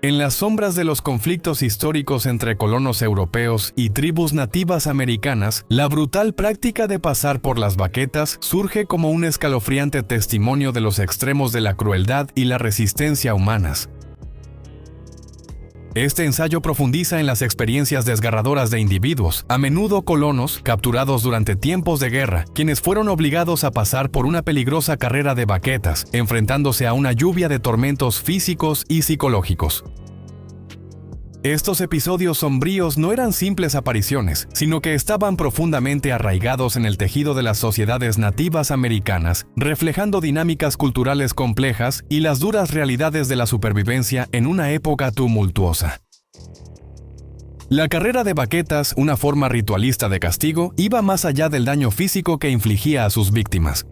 En las sombras de los conflictos históricos entre colonos europeos y tribus nativas americanas, la brutal práctica de pasar por las baquetas surge como un escalofriante testimonio de los extremos de la crueldad y la resistencia humanas. Este ensayo profundiza en las experiencias desgarradoras de individuos, a menudo colonos, capturados durante tiempos de guerra, quienes fueron obligados a pasar por una peligrosa carrera de baquetas, enfrentándose a una lluvia de tormentos físicos y psicológicos. Estos episodios sombríos no eran simples apariciones, sino que estaban profundamente arraigados en el tejido de las sociedades nativas americanas, reflejando dinámicas culturales complejas y las duras realidades de la supervivencia en una época tumultuosa. La carrera de baquetas, una forma ritualista de castigo, iba más allá del daño físico que infligía a sus víctimas.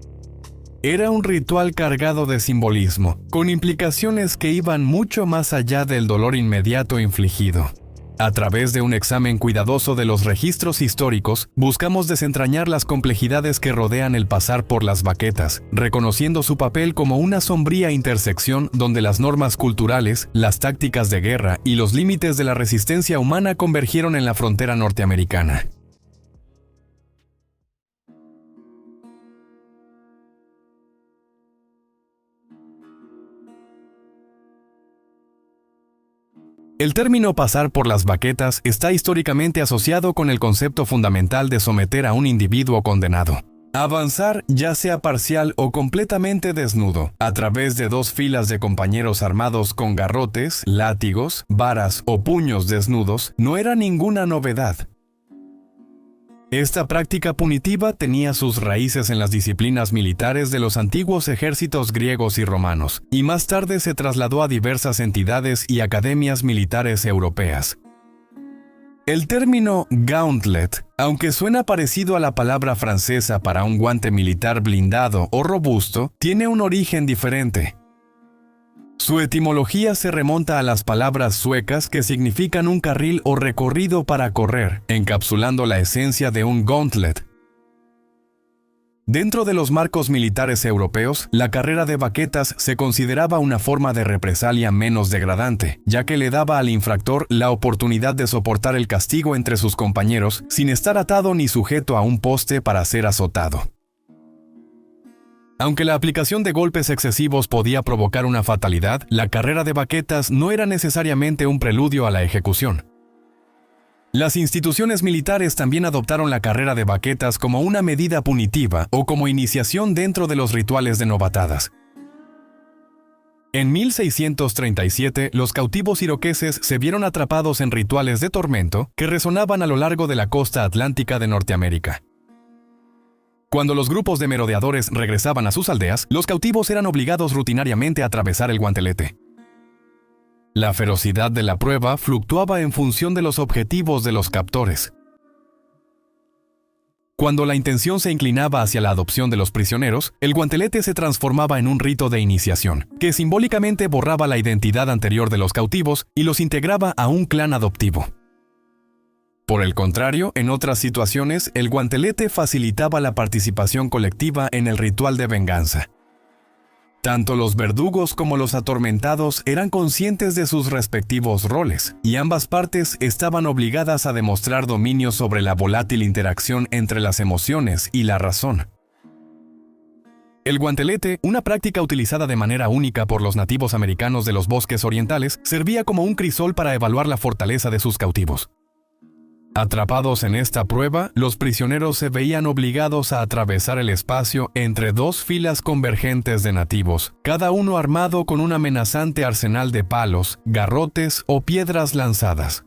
Era un ritual cargado de simbolismo, con implicaciones que iban mucho más allá del dolor inmediato infligido. A través de un examen cuidadoso de los registros históricos, buscamos desentrañar las complejidades que rodean el pasar por las baquetas, reconociendo su papel como una sombría intersección donde las normas culturales, las tácticas de guerra y los límites de la resistencia humana convergieron en la frontera norteamericana. El término pasar por las baquetas está históricamente asociado con el concepto fundamental de someter a un individuo condenado. Avanzar, ya sea parcial o completamente desnudo, a través de dos filas de compañeros armados con garrotes, látigos, varas o puños desnudos, no era ninguna novedad. Esta práctica punitiva tenía sus raíces en las disciplinas militares de los antiguos ejércitos griegos y romanos, y más tarde se trasladó a diversas entidades y academias militares europeas. El término gauntlet, aunque suena parecido a la palabra francesa para un guante militar blindado o robusto, tiene un origen diferente. Su etimología se remonta a las palabras suecas que significan un carril o recorrido para correr, encapsulando la esencia de un gauntlet. Dentro de los marcos militares europeos, la carrera de baquetas se consideraba una forma de represalia menos degradante, ya que le daba al infractor la oportunidad de soportar el castigo entre sus compañeros sin estar atado ni sujeto a un poste para ser azotado. Aunque la aplicación de golpes excesivos podía provocar una fatalidad, la carrera de baquetas no era necesariamente un preludio a la ejecución. Las instituciones militares también adoptaron la carrera de baquetas como una medida punitiva o como iniciación dentro de los rituales de novatadas. En 1637, los cautivos iroqueses se vieron atrapados en rituales de tormento que resonaban a lo largo de la costa atlántica de Norteamérica. Cuando los grupos de merodeadores regresaban a sus aldeas, los cautivos eran obligados rutinariamente a atravesar el guantelete. La ferocidad de la prueba fluctuaba en función de los objetivos de los captores. Cuando la intención se inclinaba hacia la adopción de los prisioneros, el guantelete se transformaba en un rito de iniciación, que simbólicamente borraba la identidad anterior de los cautivos y los integraba a un clan adoptivo. Por el contrario, en otras situaciones, el guantelete facilitaba la participación colectiva en el ritual de venganza. Tanto los verdugos como los atormentados eran conscientes de sus respectivos roles, y ambas partes estaban obligadas a demostrar dominio sobre la volátil interacción entre las emociones y la razón. El guantelete, una práctica utilizada de manera única por los nativos americanos de los bosques orientales, servía como un crisol para evaluar la fortaleza de sus cautivos. Atrapados en esta prueba, los prisioneros se veían obligados a atravesar el espacio entre dos filas convergentes de nativos, cada uno armado con un amenazante arsenal de palos, garrotes o piedras lanzadas.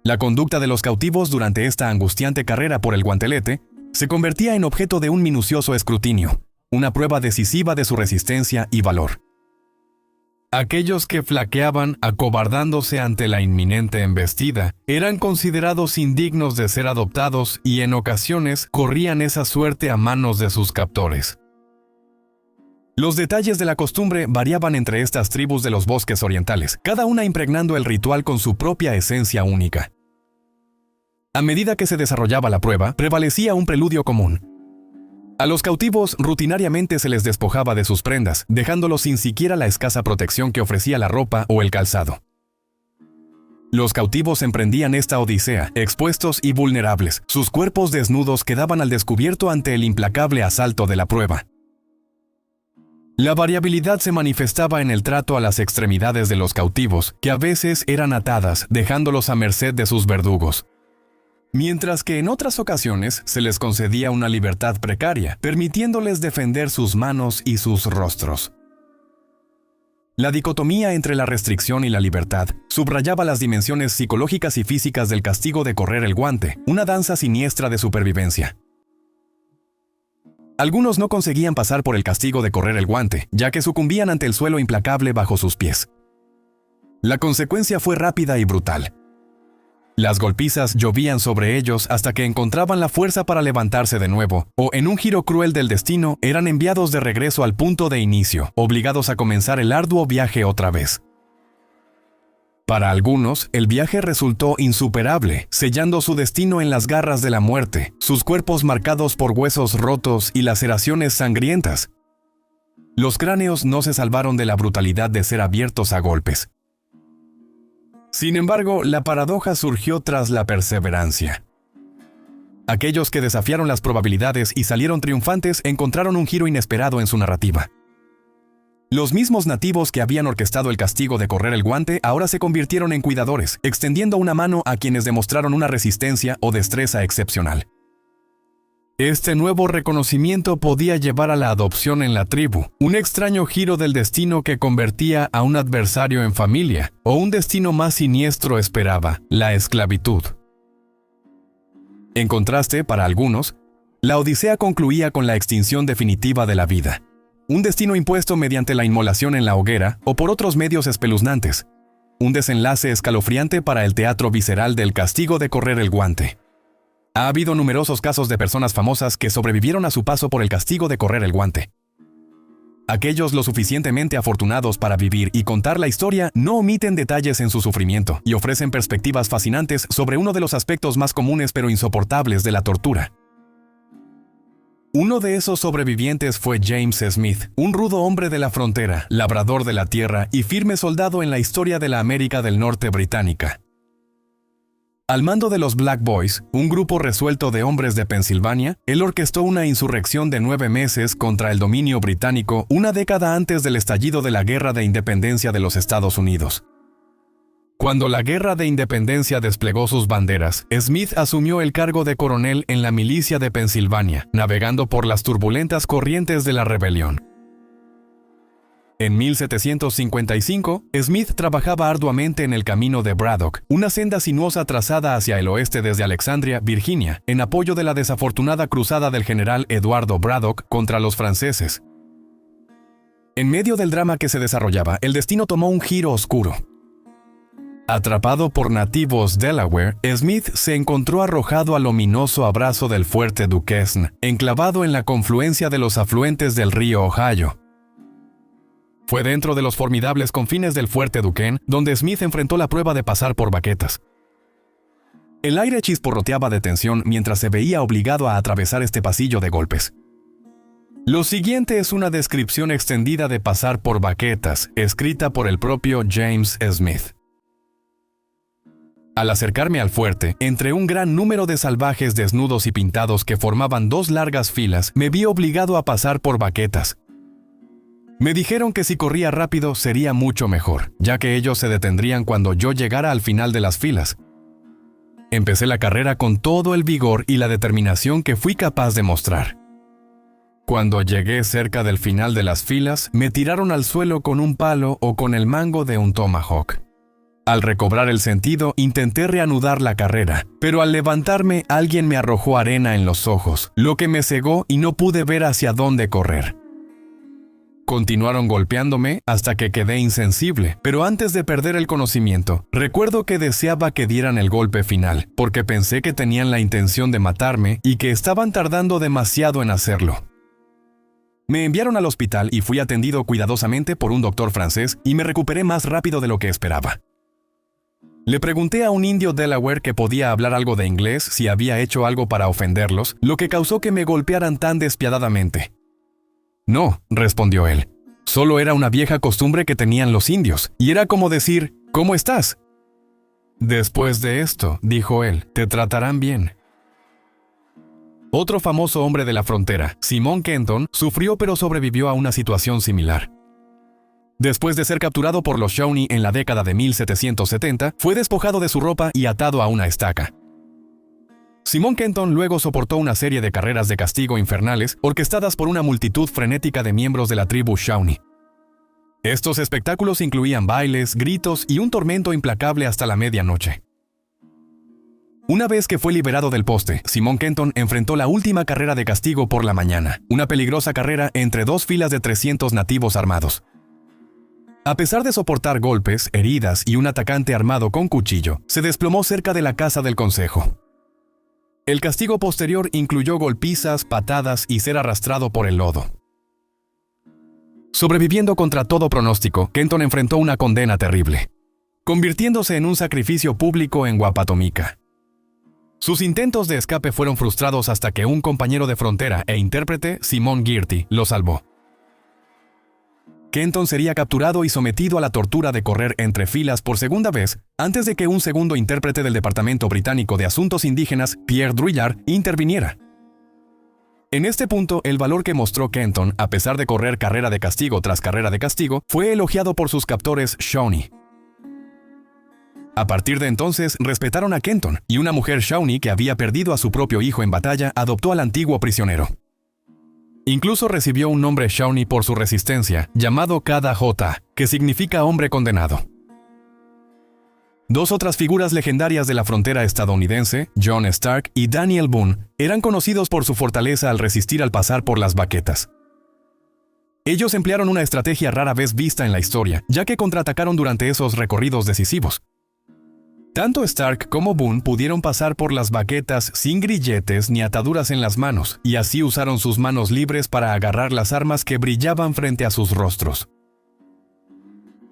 La conducta de los cautivos durante esta angustiante carrera por el guantelete se convertía en objeto de un minucioso escrutinio, una prueba decisiva de su resistencia y valor. Aquellos que flaqueaban acobardándose ante la inminente embestida eran considerados indignos de ser adoptados y en ocasiones corrían esa suerte a manos de sus captores. Los detalles de la costumbre variaban entre estas tribus de los bosques orientales, cada una impregnando el ritual con su propia esencia única. A medida que se desarrollaba la prueba, prevalecía un preludio común. A los cautivos rutinariamente se les despojaba de sus prendas, dejándolos sin siquiera la escasa protección que ofrecía la ropa o el calzado. Los cautivos emprendían esta odisea, expuestos y vulnerables. Sus cuerpos desnudos quedaban al descubierto ante el implacable asalto de la prueba. La variabilidad se manifestaba en el trato a las extremidades de los cautivos, que a veces eran atadas, dejándolos a merced de sus verdugos. Mientras que en otras ocasiones se les concedía una libertad precaria, permitiéndoles defender sus manos y sus rostros. La dicotomía entre la restricción y la libertad subrayaba las dimensiones psicológicas y físicas del castigo de correr el guante, una danza siniestra de supervivencia. Algunos no conseguían pasar por el castigo de correr el guante, ya que sucumbían ante el suelo implacable bajo sus pies. La consecuencia fue rápida y brutal. Las golpizas llovían sobre ellos hasta que encontraban la fuerza para levantarse de nuevo, o en un giro cruel del destino, eran enviados de regreso al punto de inicio, obligados a comenzar el arduo viaje otra vez. Para algunos, el viaje resultó insuperable, sellando su destino en las garras de la muerte, sus cuerpos marcados por huesos rotos y laceraciones sangrientas. Los cráneos no se salvaron de la brutalidad de ser abiertos a golpes. Sin embargo, la paradoja surgió tras la perseverancia. Aquellos que desafiaron las probabilidades y salieron triunfantes encontraron un giro inesperado en su narrativa. Los mismos nativos que habían orquestado el castigo de correr el guante ahora se convirtieron en cuidadores, extendiendo una mano a quienes demostraron una resistencia o destreza excepcional. Este nuevo reconocimiento podía llevar a la adopción en la tribu, un extraño giro del destino que convertía a un adversario en familia, o un destino más siniestro esperaba, la esclavitud. En contraste, para algunos, la odisea concluía con la extinción definitiva de la vida, un destino impuesto mediante la inmolación en la hoguera o por otros medios espeluznantes, un desenlace escalofriante para el teatro visceral del castigo de correr el guante. Ha habido numerosos casos de personas famosas que sobrevivieron a su paso por el castigo de correr el guante. Aquellos lo suficientemente afortunados para vivir y contar la historia no omiten detalles en su sufrimiento y ofrecen perspectivas fascinantes sobre uno de los aspectos más comunes pero insoportables de la tortura. Uno de esos sobrevivientes fue James Smith, un rudo hombre de la frontera, labrador de la tierra y firme soldado en la historia de la América del Norte británica. Al mando de los Black Boys, un grupo resuelto de hombres de Pensilvania, él orquestó una insurrección de 9 meses contra el dominio británico una década antes del estallido de la Guerra de Independencia de los Estados Unidos. Cuando la Guerra de Independencia desplegó sus banderas, Smith asumió el cargo de coronel en la milicia de Pensilvania, navegando por las turbulentas corrientes de la rebelión. En 1755, Smith trabajaba arduamente en el camino de Braddock, una senda sinuosa trazada hacia el oeste desde Alexandria, Virginia, en apoyo de la desafortunada cruzada del general Eduardo Braddock contra los franceses. En medio del drama que se desarrollaba, el destino tomó un giro oscuro. Atrapado por nativos Delaware, Smith se encontró arrojado al ominoso abrazo del fuerte Duquesne, enclavado en la confluencia de los afluentes del río Ohio. Fue dentro de los formidables confines del fuerte Duquesne donde Smith enfrentó la prueba de pasar por baquetas. El aire chisporroteaba de tensión mientras se veía obligado a atravesar este pasillo de golpes. Lo siguiente es una descripción extendida de pasar por baquetas, escrita por el propio James Smith. Al acercarme al fuerte, entre un gran número de salvajes desnudos y pintados que formaban 2 largas filas, me vi obligado a pasar por baquetas. Me dijeron que si corría rápido sería mucho mejor, ya que ellos se detendrían cuando yo llegara al final de las filas. Empecé la carrera con todo el vigor y la determinación que fui capaz de mostrar. Cuando llegué cerca del final de las filas, me tiraron al suelo con un palo o con el mango de un tomahawk. Al recobrar el sentido, intenté reanudar la carrera, pero al levantarme alguien me arrojó arena en los ojos, lo que me cegó y no pude ver hacia dónde correr. Continuaron golpeándome hasta que quedé insensible, pero antes de perder el conocimiento, recuerdo que deseaba que dieran el golpe final, porque pensé que tenían la intención de matarme y que estaban tardando demasiado en hacerlo. Me enviaron al hospital y fui atendido cuidadosamente por un doctor francés y me recuperé más rápido de lo que esperaba. Le pregunté a un indio Delaware que podía hablar algo de inglés si había hecho algo para ofenderlos, lo que causó que me golpearan tan despiadadamente. No, respondió él. Solo era una vieja costumbre que tenían los indios, y era como decir, ¿cómo estás? Después de esto, dijo él, te tratarán bien. Otro famoso hombre de la frontera, Simon Kenton, sufrió pero sobrevivió a una situación similar. Después de ser capturado por los Shawnee en la década de 1770, fue despojado de su ropa y atado a una estaca. Simon Kenton luego soportó una serie de carreras de castigo infernales orquestadas por una multitud frenética de miembros de la tribu Shawnee. Estos espectáculos incluían bailes, gritos y un tormento implacable hasta la medianoche. Una vez que fue liberado del poste, Simon Kenton enfrentó la última carrera de castigo por la mañana, una peligrosa carrera entre dos filas de 300 nativos armados. A pesar de soportar golpes, heridas y un atacante armado con cuchillo, se desplomó cerca de la casa del consejo. El castigo posterior incluyó golpizas, patadas y ser arrastrado por el lodo. Sobreviviendo contra todo pronóstico, Kenton enfrentó una condena terrible, convirtiéndose en un sacrificio público en Wappatomica. Sus intentos de escape fueron frustrados hasta que un compañero de frontera e intérprete, Simon Girty, lo salvó. Kenton sería capturado y sometido a la tortura de correr entre filas por segunda vez antes de que un segundo intérprete del Departamento Británico de Asuntos Indígenas, Pierre Drouillard, interviniera. En este punto, el valor que mostró Kenton, a pesar de correr carrera de castigo tras carrera de castigo, fue elogiado por sus captores Shawnee. A partir de entonces, respetaron a Kenton, y una mujer Shawnee que había perdido a su propio hijo en batalla adoptó al antiguo prisionero. Incluso recibió un nombre Shawnee por su resistencia, llamado Kadajota, que significa hombre condenado. Dos otras figuras legendarias de la frontera estadounidense, John Stark y Daniel Boone, eran conocidos por su fortaleza al resistir al pasar por las baquetas. Ellos emplearon una estrategia rara vez vista en la historia, ya que contraatacaron durante esos recorridos decisivos. Tanto Stark como Boone pudieron pasar por las baquetas sin grilletes ni ataduras en las manos, y así usaron sus manos libres para agarrar las armas que brillaban frente a sus rostros.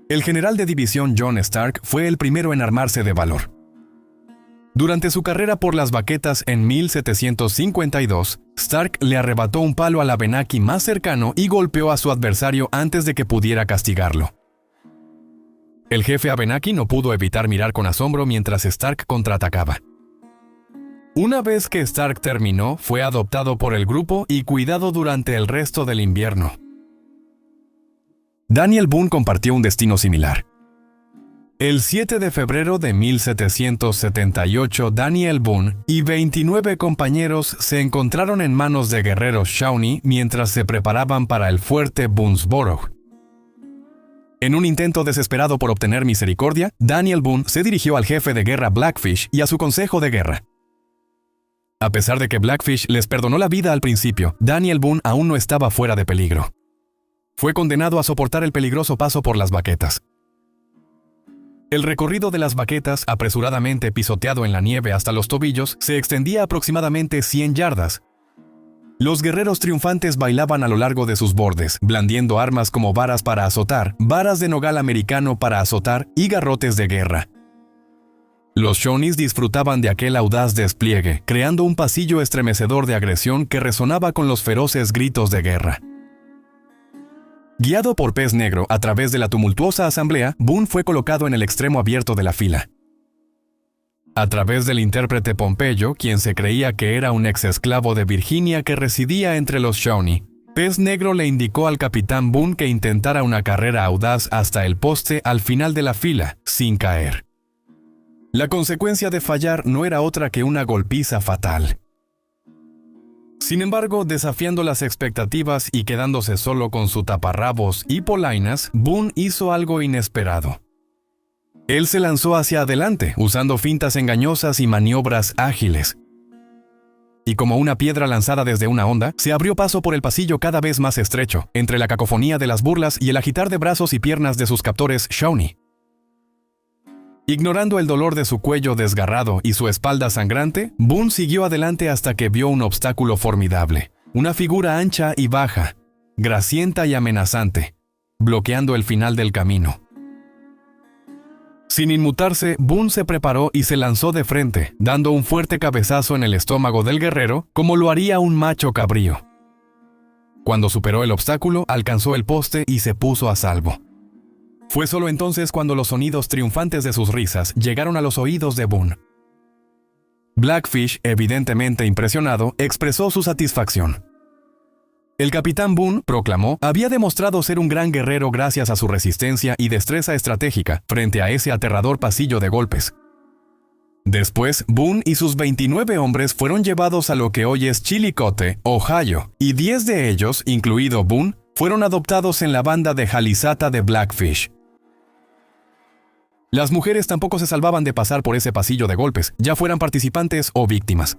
El general de división John Stark fue el primero en armarse de valor. Durante su carrera por las baquetas en 1752, Stark le arrebató un palo al Abenaki más cercano y golpeó a su adversario antes de que pudiera castigarlo. El jefe Abenaki no pudo evitar mirar con asombro mientras Stark contraatacaba. Una vez que Stark terminó, fue adoptado por el grupo y cuidado durante el resto del invierno. Daniel Boone compartió un destino similar. El 7 de febrero de 1778, Daniel Boone y 29 compañeros se encontraron en manos de guerreros Shawnee mientras se preparaban para el fuerte Boonesborough. En un intento desesperado por obtener misericordia, Daniel Boone se dirigió al jefe de guerra Blackfish y a su consejo de guerra. A pesar de que Blackfish les perdonó la vida al principio, Daniel Boone aún no estaba fuera de peligro. Fue condenado a soportar el peligroso paso por las baquetas. El recorrido de las baquetas, apresuradamente pisoteado en la nieve hasta los tobillos, se extendía aproximadamente 100 yardas. Los guerreros triunfantes bailaban a lo largo de sus bordes, blandiendo armas como varas para azotar, varas de nogal americano para azotar y garrotes de guerra. Los Shawnees disfrutaban de aquel audaz despliegue, creando un pasillo estremecedor de agresión que resonaba con los feroces gritos de guerra. Guiado por Pez Negro a través de la tumultuosa asamblea, Boone fue colocado en el extremo abierto de la fila. A través del intérprete Pompeyo, quien se creía que era un ex-esclavo de Virginia que residía entre los Shawnee, Pez Negro le indicó al capitán Boone que intentara una carrera audaz hasta el poste al final de la fila, sin caer. La consecuencia de fallar no era otra que una golpiza fatal. Sin embargo, desafiando las expectativas y quedándose solo con su taparrabos y polainas, Boone hizo algo inesperado. Él se lanzó hacia adelante, usando fintas engañosas y maniobras ágiles. Y como una piedra lanzada desde una onda, se abrió paso por el pasillo cada vez más estrecho, entre la cacofonía de las burlas y el agitar de brazos y piernas de sus captores Shawnee. Ignorando el dolor de su cuello desgarrado y su espalda sangrante, Boone siguió adelante hasta que vio un obstáculo formidable, una figura ancha y baja, grasienta y amenazante, bloqueando el final del camino. Sin inmutarse, Boone se preparó y se lanzó de frente, dando un fuerte cabezazo en el estómago del guerrero, como lo haría un macho cabrío. Cuando superó el obstáculo, alcanzó el poste y se puso a salvo. Fue solo entonces cuando los sonidos triunfantes de sus risas llegaron a los oídos de Boone. Blackfish, evidentemente impresionado, expresó su satisfacción. El capitán Boone, proclamó, había demostrado ser un gran guerrero gracias a su resistencia y destreza estratégica frente a ese aterrador pasillo de golpes. Después, Boone y sus 29 hombres fueron llevados a lo que hoy es Chillicothe, Ohio, y 10 de ellos, incluido Boone, fueron adoptados en la banda de Jalizata de Blackfish. Las mujeres tampoco se salvaban de pasar por ese pasillo de golpes, ya fueran participantes o víctimas.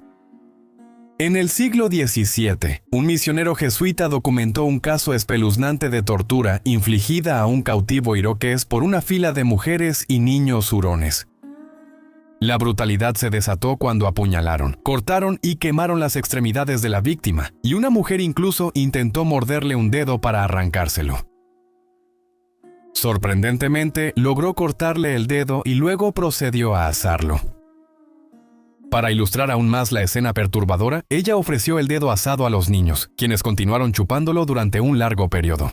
En el siglo XVII, un misionero jesuita documentó un caso espeluznante de tortura infligida a un cautivo iroqués por una fila de mujeres y niños hurones. La brutalidad se desató cuando apuñalaron, cortaron y quemaron las extremidades de la víctima, y una mujer incluso intentó morderle un dedo para arrancárselo. Sorprendentemente, logró cortarle el dedo y luego procedió a asarlo. Para ilustrar aún más la escena perturbadora, ella ofreció el dedo asado a los niños, quienes continuaron chupándolo durante un largo periodo.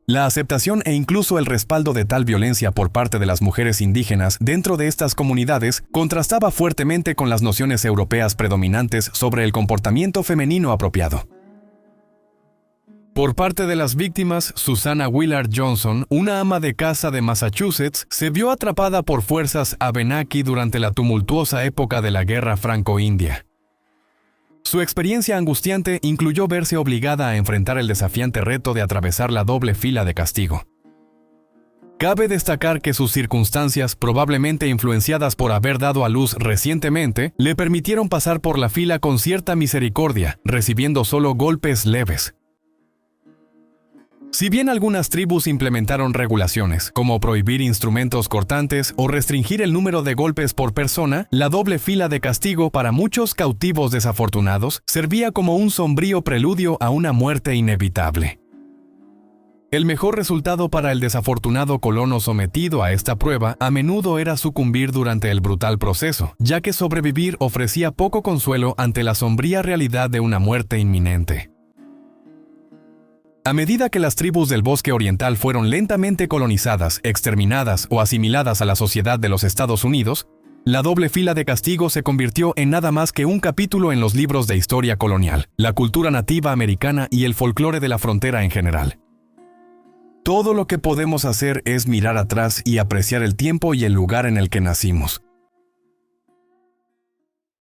La aceptación e incluso el respaldo de tal violencia por parte de las mujeres indígenas dentro de estas comunidades contrastaba fuertemente con las nociones europeas predominantes sobre el comportamiento femenino apropiado. Por parte de las víctimas, Susanna Willard Johnson, una ama de casa de Massachusetts, se vio atrapada por fuerzas Abenaki durante la tumultuosa época de la Guerra Franco-India. Su experiencia angustiante incluyó verse obligada a enfrentar el desafiante reto de atravesar la doble fila de castigo. Cabe destacar que sus circunstancias, probablemente influenciadas por haber dado a luz recientemente, le permitieron pasar por la fila con cierta misericordia, recibiendo solo golpes leves. Si bien algunas tribus implementaron regulaciones, como prohibir instrumentos cortantes o restringir el número de golpes por persona, la doble fila de castigo para muchos cautivos desafortunados servía como un sombrío preludio a una muerte inevitable. El mejor resultado para el desafortunado colono sometido a esta prueba a menudo era sucumbir durante el brutal proceso, ya que sobrevivir ofrecía poco consuelo ante la sombría realidad de una muerte inminente. A medida que las tribus del bosque oriental fueron lentamente colonizadas, exterminadas o asimiladas a la sociedad de los Estados Unidos, la doble fila de castigo se convirtió en nada más que un capítulo en los libros de historia colonial, la cultura nativa americana y el folclore de la frontera en general. Todo lo que podemos hacer es mirar atrás y apreciar el tiempo y el lugar en el que nacimos.